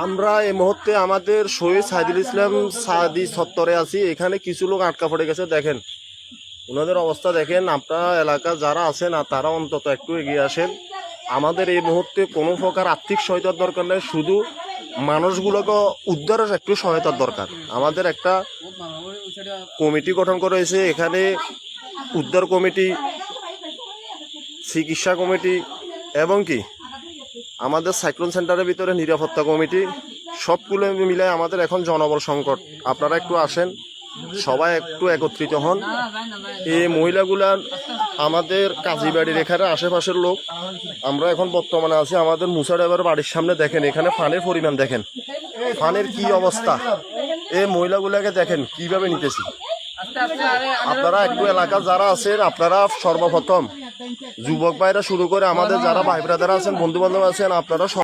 আমরা এই মুহূর্তে আমাদের শহীদ সাইদুল ইসলাম সাদি চত্বরে আছি। এখানে কিছু লোক আটকা পড়ে গেছে, দেখেন ওনাদের অবস্থা দেখেন। আপনারা এলাকা যারা আছেন তারা অন্তত একটু এগিয়ে আসেন। আমাদের এই মুহূর্তে কোনো প্রকার আর্থিক সহায়তার দরকার নেই, শুধু মানুষগুলোকে উদ্ধারের একটু সহায়তার দরকার। আমাদের একটা কমিটি গঠন করা হয়েছে, এখানে উদ্ধার কমিটি, চিকিৎসা কমিটি এবং কি আমাদের সাইক্লোন সেন্টারের ভিতরে নিরাপত্তা কমিটি, সবগুলো মিলে আমাদের এখন জনবল সংকট। আপনারা একটু আসেন, সবাই একটু একত্রিত হন। এই মহিলাগুলার আমাদের কাজীবাড়ির এখানে আশেপাশের লোক। আমরা এখন বর্তমানে আছি আমাদের মুসা ড্রাইভার বাড়ির সামনে। দেখেন এখানে ফানের পরিমাণ, দেখেন ফানের কি অবস্থা। এই মহিলাগুলাকে দেখেন কিভাবে নিতেছি। আপনারা একটু এলাকা যারা আছেন, আপনারা সর্বপ্রথম যুবক ভাইরা শুরু করে আমাদের যারা ভাই ব্রাদার আছেন, বন্ধু বান্ধব আছেন, আপনারা